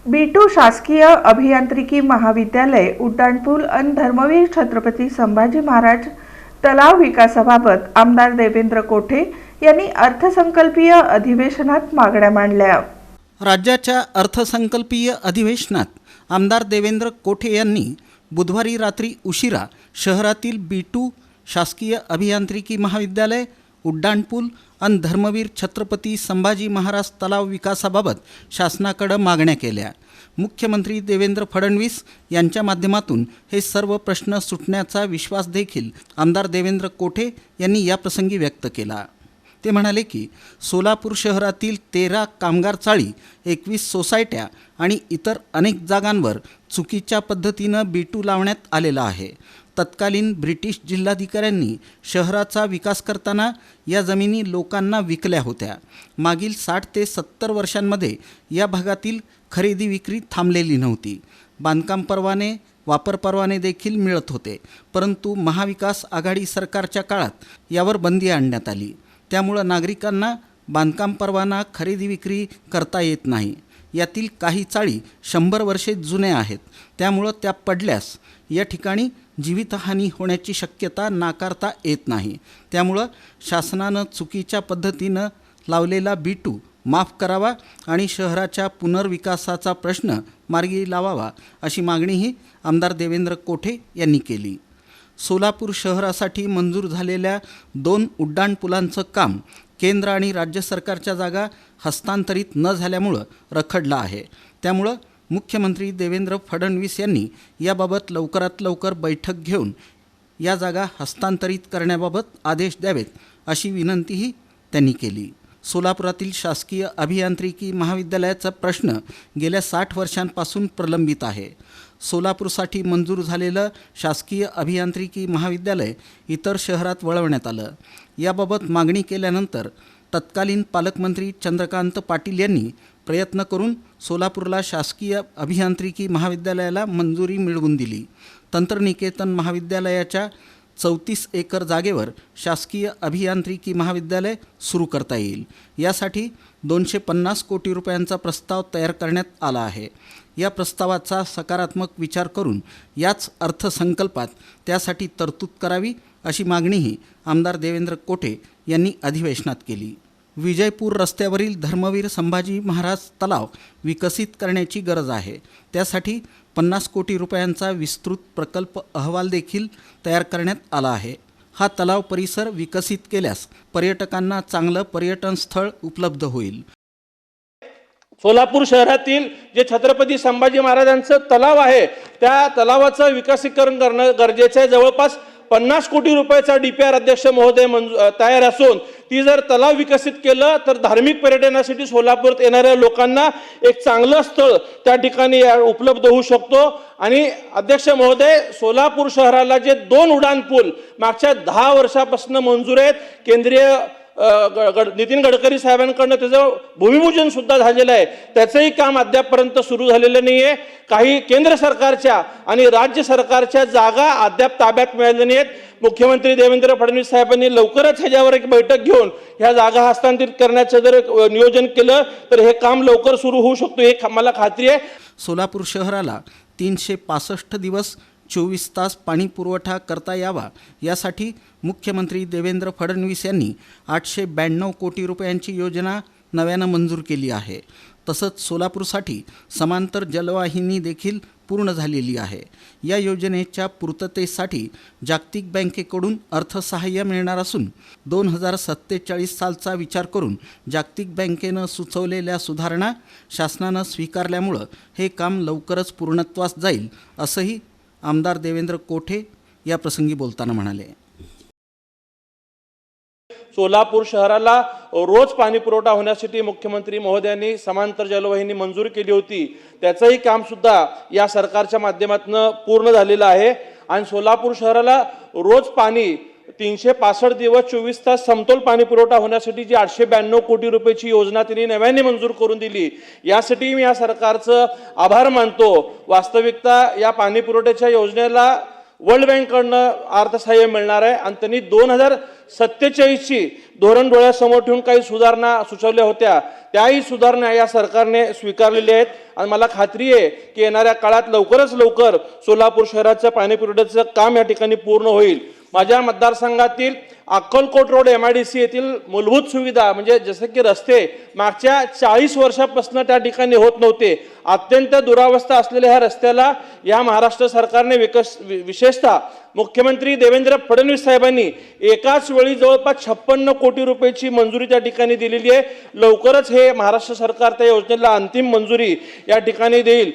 B2 शासकीय अभियांत्रिकी महाविद्यालय उड्डाणपूल अन धर्मवीर छत्रपती संभाजी महाराज तलाव विकासाबाबत आमदार देवेंद्र कोठे यांनी अर्थसंकल्पीय अधिवेशनात मागण्या मांडल्या। राज्याच्या अर्थसंकल्पीय अधिवेशनात आमदार देवेंद्र कोठे यांनी बुधवारी रात्री उशिरा शहरातील B2 शासकीय अभियांत्रिकी महाविद्यालय उड्डाणपूल अन धर्मवीर छत्रपती संभाजी महाराज तलाव विकासाबाबत शासनाकडे मागण्या केल्या। मुख्यमंत्री देवेंद्र फडणवीस यांच्या माध्यमातून हे सर्व प्रश्न सुटण्याचा विश्वास देखील आमदार देवेंद्र कोठे यांनी या प्रसंगी व्यक्त केला। ते म्हणाले की सोलापूर शहरातील 13 कामगार चाळी, 21 सोसायट्या आणि इतर अनेक जागांवर चुकीच्या पद्धतीनं B2 लावण्यात आलेला आहे। तत्कालीन ब्रिटिश जिल्हाधिकाऱ्यांनी शहराचा विकास करताना या जमिनी लोकांना विकल्या होत्या। मागील 60 ते 70 वर्षांमध्ये या भागातील खरेदी विक्री थांबलेली नव्हती। बांधकाम परवाने, वापर परवाने देखील मिळत होते, परंतु महाविकास आघाडी सरकारच्या काळात यावर बंदी आणण्यात आली। त्यामुळे नागरिकांना बांधकाम परवाना खरेदी विक्री करता येत नाही। यातील काही चाळी 100 वर्षे जुन्या आहेत, त्यामुळे त्या पडल्यास या ठिकाणी जीवितहानी होण्याची शक्यता नाकारता येत नाही। त्यामुळे शासनानं चुकीच्या पद्धतीनं लावलेला B2 माफ करावा आणि शहराच्या पुनर्विकासाचा प्रश्न मार्गी लावावा अशी मागणीही आमदार देवेंद्र कोठे यांनी केली। सोलापूर शहरासाठी मंजूर झालेल्या 2 उड्डाणपुलांचं काम केंद्र आणि राज्य सरकारच्या जागा हस्तांतरित न झाल्यामुळं रखडलं आहे। त्यामुळं मुख्यमंत्री देवेंद्र फडणवीस यांनी याबाबत लवकरात लवकर बैठक घेऊन या जागा हस्तांतरित करण्याबाबत आदेश द्यावेत अशी विनंतीही त्यांनी केली। सोलापुरातील शासकीय अभियांत्रिकी महाविद्यालयाचा प्रश्न गेल्या 60 वर्षांपासून प्रलंबित आहे। सोलापूरसाठी मंजूर झालेलं शासकीय अभियांत्रिकी महाविद्यालय इतर शहरात वळवण्यात आलं। याबाबत मागणी केल्यानंतर तत्कालीन पालकमंत्री चंद्रकांत पाटील यांनी प्रयत्न करून सोलापूरला शासकीय अभियांत्रिकी महाविद्यालयाला मंजुरी मिळवून दिली। तंत्रनिकेतन महाविद्यालयाच्या 34 एकर जागेवर शासकीय अभियांत्रिकी महाविद्यालय सुरू करता येईल। यासाठी 250 कोटी रुपयांचा प्रस्ताव तयार करण्यात आला आहे। या प्रस्तावाचा सकारात्मक विचार करून याच अर्थसंकल्पात त्यासाठी तरतूद करावी अशी मागणीही आमदार देवेंद्र कोठे यांनी अधिवेशनात केली। विजयपूर रस्त्यावरील धर्मवीर संभाजी महाराज तलाव विकसित करण्याची गरज आहे। त्यासाठी 50 कोटी रुपयांचा विस्तृत प्रकल्प अहवाल देखील तयार करण्यात आला आहे। हा तलाव परिसर विकसित केल्यास पर्यटकांना चांगलं पर्यटन स्थळ उपलब्ध होईल। सोलापूर शहरातील जे छत्रपती संभाजी महाराजांचं तलाव आहे त्या तलावाचं विकसीकरण करणं गरजेचं आहे। जवळपास 50 कोटी रुपयाचा DPR अध्यक्ष महोदय तयार असून ती जर तलाव विकसित केलं तर धार्मिक पर्यटनासाठी सोलापूरात येणाऱ्या लोकांना एक चांगलं स्थळ त्या ठिकाणी उपलब्ध होऊ शकतो। आणि अध्यक्ष महोदय, सोलापूर शहराला जे 2 उड्डाणपूल मागच्या 10 वर्षापासून मंजूर आहेत, केंद्रीय नितीन गडकरी साहेबांकडून त्याचं भूमिपूजन सुद्धा झालेलं आहे, त्याचंही काम अद्यापपर्यंत सुरू झालेलं नाही आहे। काही केंद्र सरकारच्या आणि राज्य सरकारच्या जागा अद्याप ताब्यात मिळालेल्या नाहीत। मुख्यमंत्री देवेंद्र फडणवीस साहेबांनी लवकरच ह्याच्यावर एक बैठक घेऊन ह्या जागा हस्तांतरित करण्याचं जर नियोजन केलं तर हे काम लवकर सुरू होऊ शकतो, हे मला खात्री आहे। सोलापूर शहराला 365 दिवस 24 तास पाणी पुरवठा करता यावा यासाठी मुख्यमंत्री देवेंद्र फडणवीस यांनी 892 कोटी रुपयांची योजना नव्यानं मंजूर केली आहे। तसंच सोलापूरसाठी समांतर जलवाहिनी देखील पूर्ण झालेली आहे। या योजनेच्या पूर्ततेसाठी जागतिक बँकेकडून अर्थसहाय्य मिळणार असून 2047 सालचा विचार करून जागतिक बँकेनं सुचवलेल्या सुधारणा शासनानं स्वीकारल्यामुळं हे काम लवकरच पूर्णत्वास जाईल असंही आमदार देवेंद्र कोठे या प्रसंगी बोलताना म्हणाले। सोलापूर शहराला रोज पाणी पुरवठा होण्यासाठी मुख्यमंत्री महोदयांनी समांतर जलवाहिनी मंजूर केली होती, त्याचंही काम सुद्धा या सरकारच्या माध्यमातून पूर्ण झालेलं आहे। आणि सोलापूर शहराला रोज पाणी 365 दिवस 24 तास समतोल पाणी पुरवठा होण्यासाठी जी 892 कोटी रुपयाची योजना त्यांनी नव्याने मंजूर करून दिली, यासाठी मी या सरकारचं आभार मानतो। वास्तविकता या पाणी पुरवठ्याच्या योजनेला वर्ल्ड बँककडनं अर्थसहाय्य मिळणार आहे आणि त्यांनी 2047ची धोरण डोळ्यासमोर ठेवून काही सुधारणा सुचवल्या होत्या, त्याही सुधारणा या सरकारने स्वीकारलेल्या आहेत आणि मला खात्री आहे की येणाऱ्या काळात लवकरच लवकर सोलापूर शहराचं पाणी पुरवठ्याचं काम या ठिकाणी पूर्ण होईल. माझ्या मतदारसंघातील अक्कलकोट रोड MIDC येथील मूलभूत सुविधा म्हणजे जसे की रस्ते मागच्या 40 वर्षापासून त्या ठिकाणी होत नव्हते. अत्यंत दुरावस्था असलेल्या ह्या रस्त्याला या महाराष्ट्र सरकारने विशेषतः मुख्यमंत्री देवेंद्र फडणवीस साहेबांनी एकाच वेळी जवळपास 56 कोटी रुपयाची मंजुरी त्या ठिकाणी दिलेली आहे. लवकरच हे महाराष्ट्र सरकार त्या योजनेला अंतिम मंजुरी या ठिकाणी देईल.